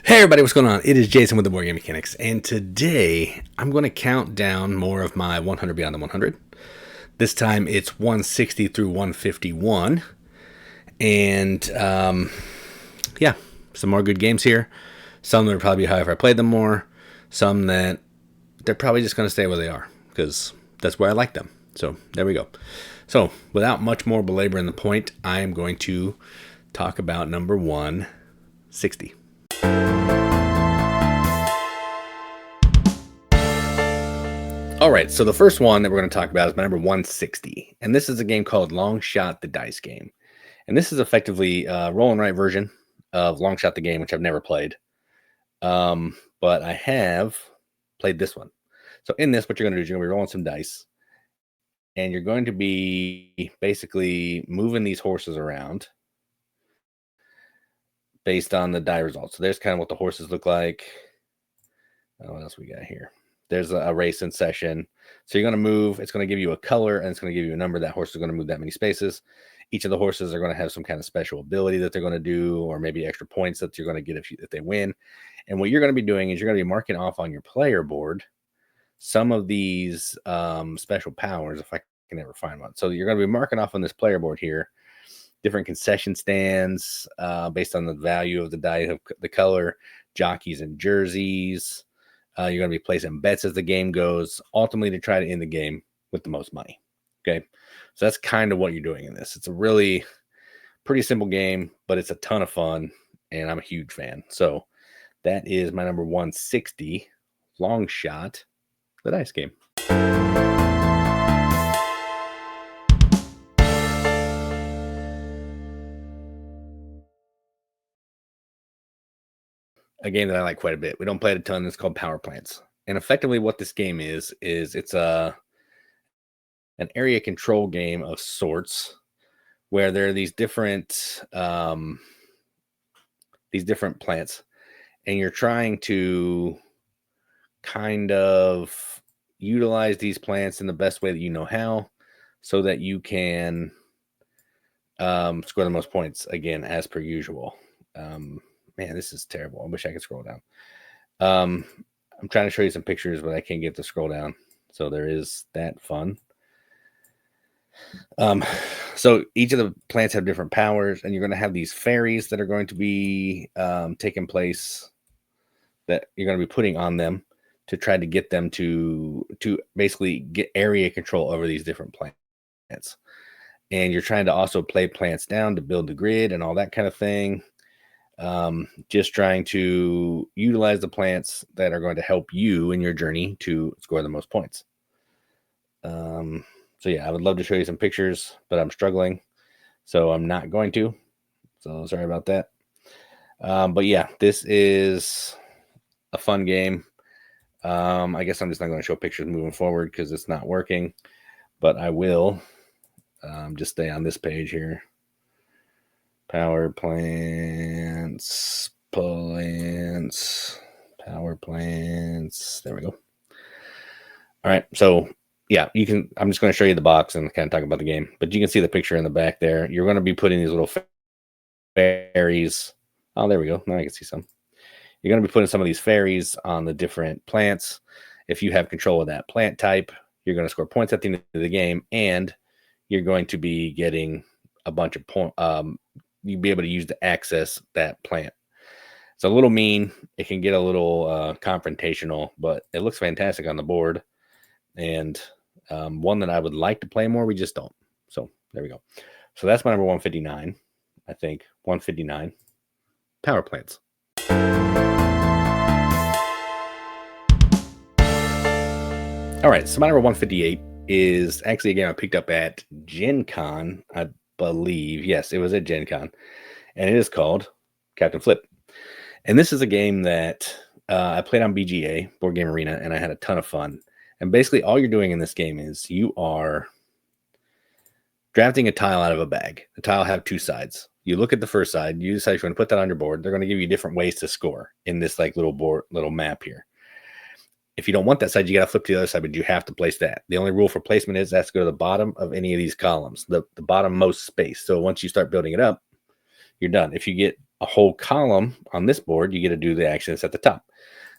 Hey everybody, what's going on? It is Jason with the Boardgame Mechanics, and today I'm going to count down more of my 100 Beyond the 100. This time it's 160 through 151, and yeah, some more good games here. Some that would probably be high if I played them more. Some that they're probably just going to stay where they are because that's where I like them. So there we go. So without much more belaboring the point, I am going to talk about number 160. All right, so the first one that we're going to talk about is my number 160, and this is a game called Long Shot the Dice Game, and this is effectively a roll and write version of Long Shot the Game, which I've never played, but I have played this one. So in this, what you're going to do is you're going to be rolling some dice, and you're going to be basically moving these horses around based on the die results. So there's kind of what the horses look like. What else we got here? There's a race in session. So you're going to move. It's going to give you a color, and it's going to give you a number. That horse is going to move that many spaces. Each of the horses are going to have some kind of special ability that they're going to do, or maybe extra points that you're going to get if they win. And what you're going to be doing is you're going to be marking off on your player board some of these special powers, if I can ever find one. So you're going to be marking off on this player board here different concession stands based on the value of the die, of the color, jockeys and jerseys. You're going to be placing bets as the game goes, ultimately to try to end the game with the most money. Okay, so that's kind of what you're doing in this. It's a really pretty simple game, but it's a ton of fun, and I'm a huge fan. So that is my number 160, Long Shot, the dice game. A game that I like quite a bit. We don't play it a ton. It's called Power Plants. And effectively what this game is it's an area control game of sorts where there are these different plants, and you're trying to kind of utilize these plants in the best way that you know how, so that you can score the most points, again, as per usual. Man, this is terrible. I wish I could scroll down. I'm trying to show you some pictures, but I can't get to scroll down. So there is that fun. So each of the plants have different powers, and you're going to have these fairies that are going to be taking place, that you're going to be putting on them to try to get them to basically get area control over these different plants. And you're trying to also play plants down to build the grid and all that kind of thing. Just trying to utilize the plants that are going to help you in your journey to score the most points. So yeah, I would love to show you some pictures, but I'm struggling, so I'm not going to. So sorry about that. But yeah, this is a fun game. I guess I'm just not going to show pictures moving forward because it's not working, but I will just stay on this page here. Power plants, power plants. There we go. All right, so yeah, you can. I'm just going to show you the box and kind of talk about the game, but you can see the picture in the back there. You're going to be putting these little fairies. Oh, there we go. Now I can see some. You're going to be putting some of these fairies on the different plants. If you have control of that plant type, you're going to score points at the end of the game, and you're going to be getting a bunch of points. You'll be able to use to access that plant. It's a little mean. It can get a little confrontational, but it looks fantastic on the board, and one that I would like to play more. We just don't. So there we go. So that's my number 159. I think 159. Power plants. All right, so my number 158 is actually a game I picked up at Gen Con, I believe. Yes, it was at Gen Con, and it is called Captain Flip. And this is a game that I played on BGA, Board Game Arena, and I had a ton of fun. And basically all you're doing in this game is you are drafting a tile out of a bag. The tile have two sides. You look at the first side, you decide you want to put that on your board. They're going to give you different ways to score in this like little map here. If you don't want that side, you got to flip to the other side, but you have to place that. The only rule for placement is that's to go to the bottom of any of these columns, the bottom most space. So once you start building it up, you're done. If you get a whole column on this board, you get to do the action that's at the top.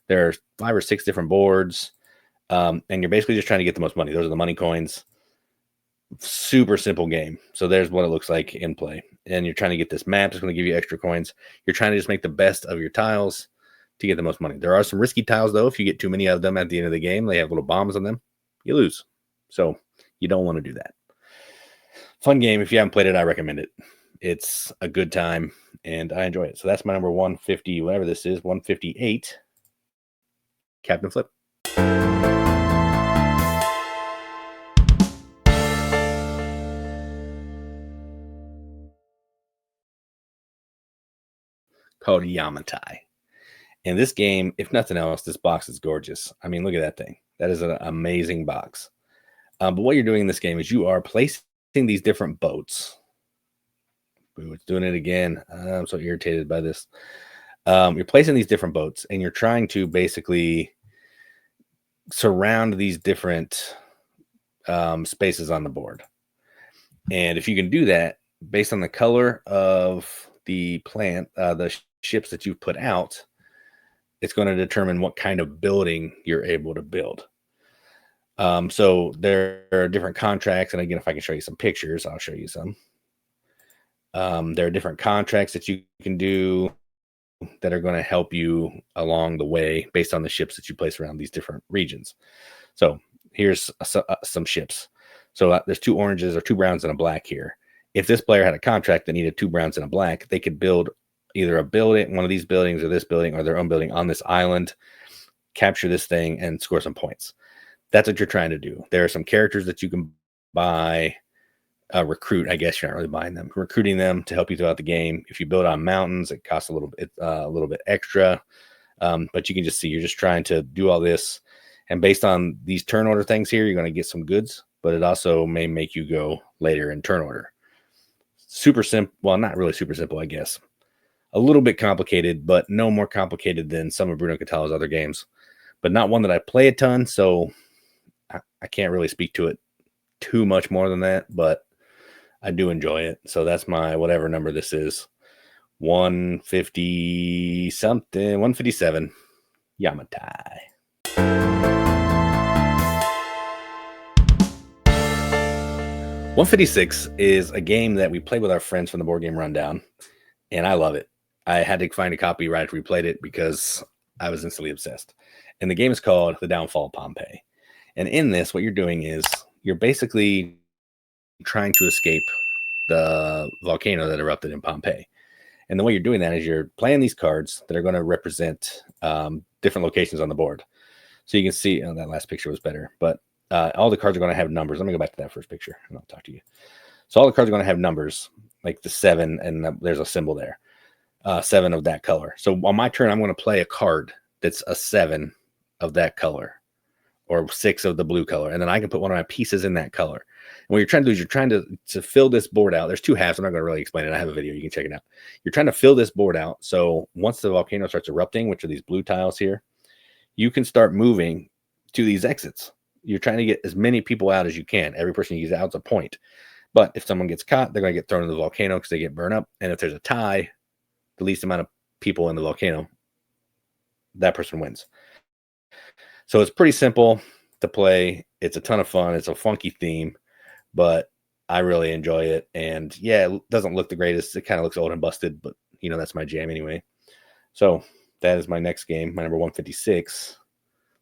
There are 5 or 6 different boards, and you're basically just trying to get the most money. Those are the money coins. Super simple game. So there's what it looks like in play. And you're trying to get this map. It's going to give you extra coins. You're trying to just make the best of your tiles to get the most money. There are some risky tiles, though. If you get too many of them at the end of the game, they have little bombs on them. You lose. So you don't want to do that. Fun game. If you haven't played it, I recommend it. It's a good time, and I enjoy it. So that's my number 150, whatever this is, 158, Captain Flip. Called Yamatai. And this game, if nothing else, this box is gorgeous. I mean, look at that thing. That is an amazing box. But what you're doing in this game is you are placing these different boats. Ooh, it's doing it again. I'm so irritated by this. You're placing these different boats, and you're trying to basically surround these different spaces on the board. And if you can do that, based on the color of the plant, the ships that you've put out, it's going to determine what kind of building you're able to build. So there are different contracts. And again, if I can show you some pictures, I'll show you some. There are different contracts that you can do that are going to help you along the way based on the ships that you place around these different regions. So here's some ships. So there's 2 oranges or 2 browns and a black here. If this player had a contract that needed 2 browns and a black, they could build either a building, one of these buildings or this building or their own building on this island, capture this thing and score some points. That's what you're trying to do. There are some characters that you can buy, recruit. I guess you're not really buying them, recruiting them to help you throughout the game. If you build on mountains, it costs a little bit extra. But you can just see you're just trying to do all this. And based on these turn order things here, you're going to get some goods, but it also may make you go later in turn order. Super simple. Well, not really super simple, I guess. A little bit complicated, but no more complicated than some of Bruno Catala's other games. But not one that I play a ton, so I can't really speak to it too much more than that, but I do enjoy it. So that's my whatever number this is. 150 something, 157, Yamatai. 156 is a game that we played with our friends from the Board Game Rundown, and I love it. I had to find a copy right after we played it because I was instantly obsessed. And the game is called The Downfall of Pompeii. And in this, what you're doing is you're basically trying to escape the volcano that erupted in Pompeii. And the way you're doing that is you're playing these cards that are going to represent different locations on the board. So you can see, that last picture was better, but all the cards are going to have numbers. Let me go back to that first picture and I'll talk to you. So all the cards are going to have numbers, like the 7, and there's a symbol there, 7 of that color. So on my turn, I'm going to play a card that's a 7 of that color, or 6 of the blue color, and then I can put one of my pieces in that color. And what you're trying to do is you're trying to fill this board out. There's 2 halves. I'm not going to really explain it. I have a video. You can check it out. You're trying to fill this board out. So once the volcano starts erupting, which are these blue tiles here, you can start moving to these exits. You're trying to get as many people out as you can. Every person you get out is a point. But if someone gets caught, they're going to get thrown in the volcano because they get burned up. And if there's a tie, the least amount of people in the volcano, that person wins. So it's pretty simple to play. It's a ton of fun. It's a funky theme, but I really enjoy it. And yeah, it doesn't look the greatest. It kind of looks old and busted, but that's my jam anyway. So that is my next game, my number 156,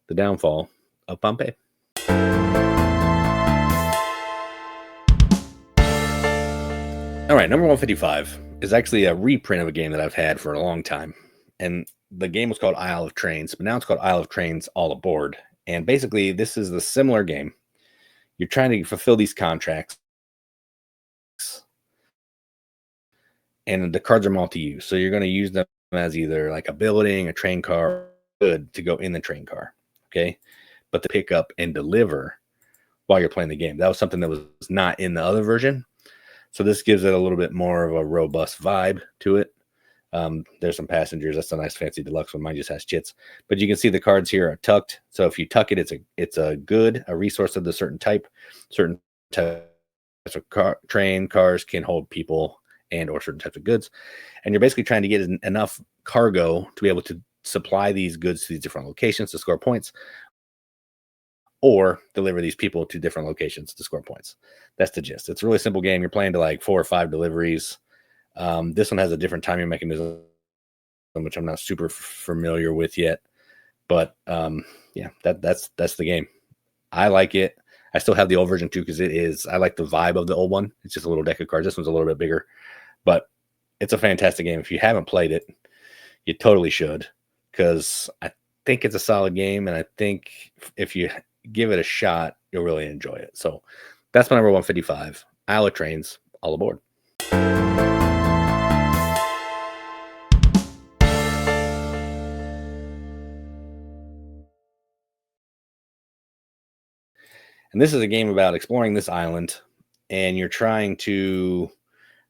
The Downfall of Pompeii. All right, number 155 is actually a reprint of a game that I've had for a long time. And the game was called Isle of Trains, but now it's called Isle of Trains All Aboard. And basically, this is the similar game. You're trying to fulfill these contracts, and the cards are multi-use. So you're going to use them as either like a building, a train car, or good to go in the train car. Okay. But to pick up and deliver while you're playing the game. That was something that was not in the other version. So this gives it a little bit more of a robust vibe to it. There's some passengers. That's a nice fancy deluxe one. Mine just has chits. But you can see the cards here are tucked. So if you tuck it, it's a good, a resource of the certain type. Certain types of cars can hold people and or certain types of goods. And you're basically trying to get enough cargo to be able to supply these goods to these different locations to score points, or deliver these people to different locations to score points. That's the gist. It's a really simple game. You're playing to like 4 or 5 deliveries. This one has a different timing mechanism, which I'm not super familiar with yet. But yeah, that's the game. I like it. I still have the old version too because I like the vibe of the old one. It's just a little deck of cards. This one's a little bit bigger, but it's a fantastic game. If you haven't played it, you totally should, because I think it's a solid game, and I think if you give it a shot, you'll really enjoy it. So that's my number 155. Isle of Trains, all aboard. And this is a game about exploring this island, and you're trying to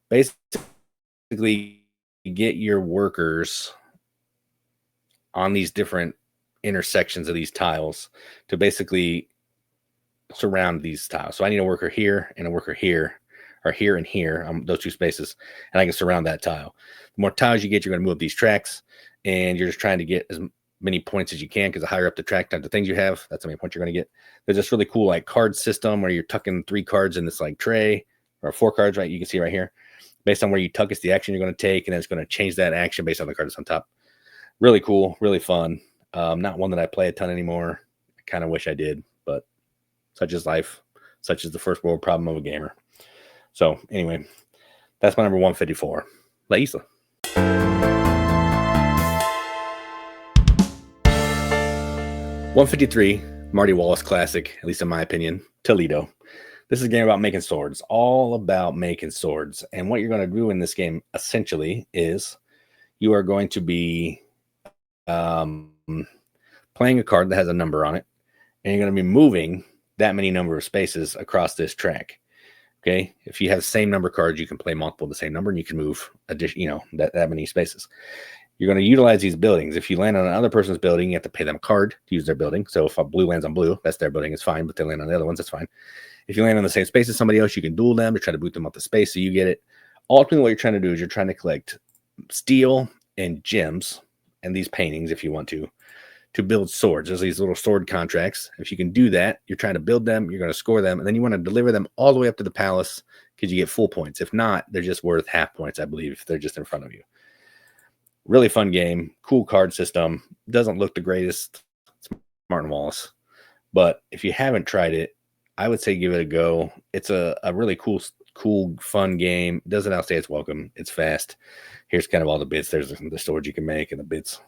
basically get your workers on these different intersections of these tiles to basically surround these tiles. So I need a worker here and a worker here, or here and here, those 2 spaces, and I can surround that tile. The more tiles you get, you're going to move these tracks, and you're just trying to get as many points as you can, because the higher up the track type of things you have, that's how many points you're going to get. There's this really cool like card system where you're tucking 3 cards in this like tray, or 4 cards, right? You can see right here. Based on where you tuck, it's the action you're going to take, and then it's going to change that action based on the card that's on top. Really cool, really fun. Not one that I play a ton anymore. I kind of wish I did, but such is life. Such is the first world problem of a gamer. So anyway, that's my number 154. La Isla. 153, Marty Wallace classic, at least in my opinion, Toledo. This is a game about making swords, all about making swords. And what you're going to do in this game, essentially, is you are going to be playing a card that has a number on it, and you're going to be moving that many number of spaces across this track. Okay, if you have the same number of cards, you can play multiple of the same number, and you can move that many spaces. You're going to utilize these buildings. If you land on another person's building, you have to pay them a card to use their building. So if a blue lands on blue, that's their building, it's fine. But they land on the other ones, that's fine. If you land on the same space as somebody else, you can duel them to try to boot them up the space so you get it. Ultimately, what you're trying to do is you're trying to collect steel and gems and these paintings, if you want to build swords. There's these little sword contracts. If you can do that, you're trying to build them, you're going to score them, and then you want to deliver them all the way up to the palace because you get full points. If not, they're just worth half points, I believe, if they're just in front of you. Really fun game, cool card system. Doesn't look the greatest. It's Martin Wallace. But if you haven't tried it, I would say give it a go. It's a really cool, fun game. Doesn't outstay its welcome. It's fast. Here's kind of all the bits. There's the swords you can make and the bits.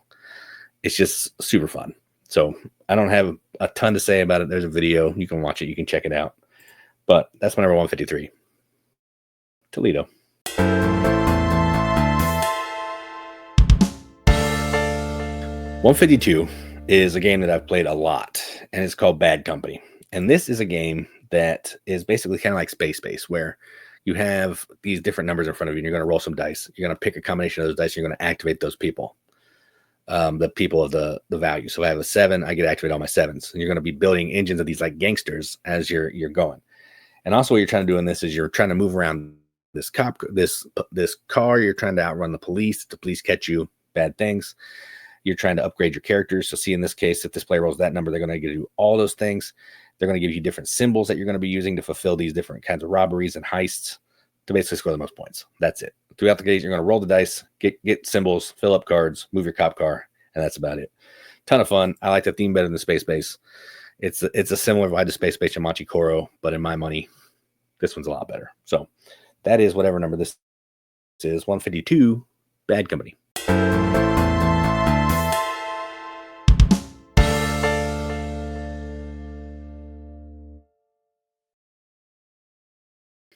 It's just super fun. So I don't have a ton to say about it. There's a video. You can watch it. You can check it out. But that's my number 153. Toledo. 152 is a game that I've played a lot, and it's called Bad Company. And this is a game that is basically kind of like Space Base, where you have these different numbers in front of you, and you're going to roll some dice. You're going to pick a combination of those dice, and you're going to activate those people, the people of the value. So if I have a 7, I get to activate all my 7s. And you're going to be building engines of these like gangsters as you're going. And also what you're trying to do in this is you're trying to move around this car. You're trying to outrun the police. The police catch you, bad things. You're trying to upgrade your characters. So see, in this case, if this player rolls that number, they're going to give you all those things. They're going to give you different symbols that you're going to be using to fulfill these different kinds of robberies and heists to basically score the most points. That's it. Throughout the game, you're going to roll the dice, get symbols, fill up cards, move your cop car, and that's about it. Ton of fun. I like the theme better than the Space Base. It's a similar vibe to Space Base and Machi Koro, but in my money, this one's a lot better. So that is whatever number this is, 152, Bad Company.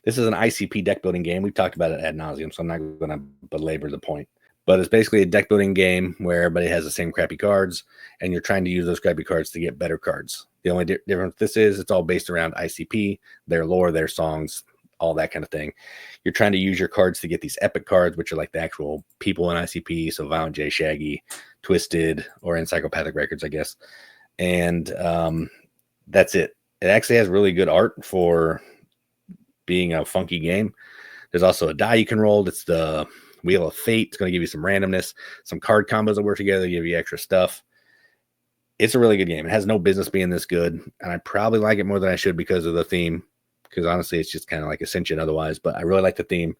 This is an ICP deck building game. We've talked about it ad nauseum, so I'm not going to belabor the point. But it's basically a deck building game where everybody has the same crappy cards, and you're trying to use those crappy cards to get better cards. The only difference this is it's all based around ICP, their lore, their songs, all that kind of thing. You're trying to use your cards to get these epic cards, which are like the actual people in ICP. So Violent J, Shaggy, Twisted, or in Psychopathic Records, I guess. And that's it. It actually has really good art for being a funky game. There's also a die you can roll. It's the Wheel of Fate. It's going to give you some randomness, some card combos that work together, give you extra stuff. It's a really good game. It has no business being this good, and I probably like it more than I should because of the theme, because honestly, it's just kind of like Ascension otherwise, but I really like the theme.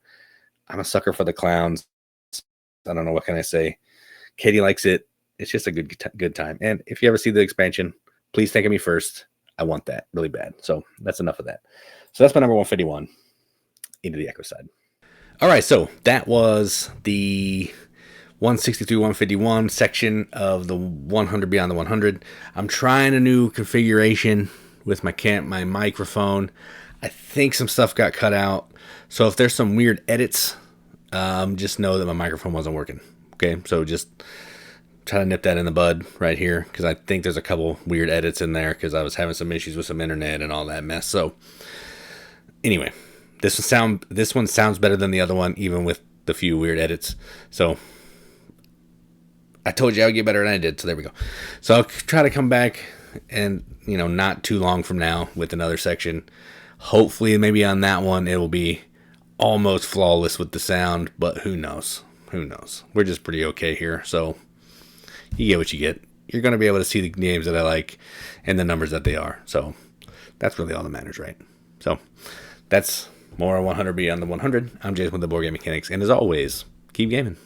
I'm a sucker for the clowns. I don't know, what can I say? Katie likes it. It's just a good time. And if you ever see the expansion, please think of me first. I want that really bad. So that's enough of that. So that's my number 151, Into the Echo Side. All right, so that was the 163, 151 section of the 100 Beyond the 100. I'm trying a new configuration with my microphone. I think some stuff got cut out. So if there's some weird edits, just know that my microphone wasn't working. Okay, so just try to nip that in the bud right here, because I think there's a couple weird edits in there because I was having some issues with some internet and all that mess. So anyway, this one sounds better than the other one, even with the few weird edits. So I told you I would get better, and I did. So there we go. So I'll try to come back, and not too long from now, with another section. Hopefully, maybe on that one it will be almost flawless with the sound, but who knows? Who knows? We're just pretty okay here, so you get what you get. You're going to be able to see the games that I like and the numbers that they are. So that's really all that matters, right? So that's more 100 Beyond the 100. I'm Jason with the Board Game Mechanics, and as always, keep gaming.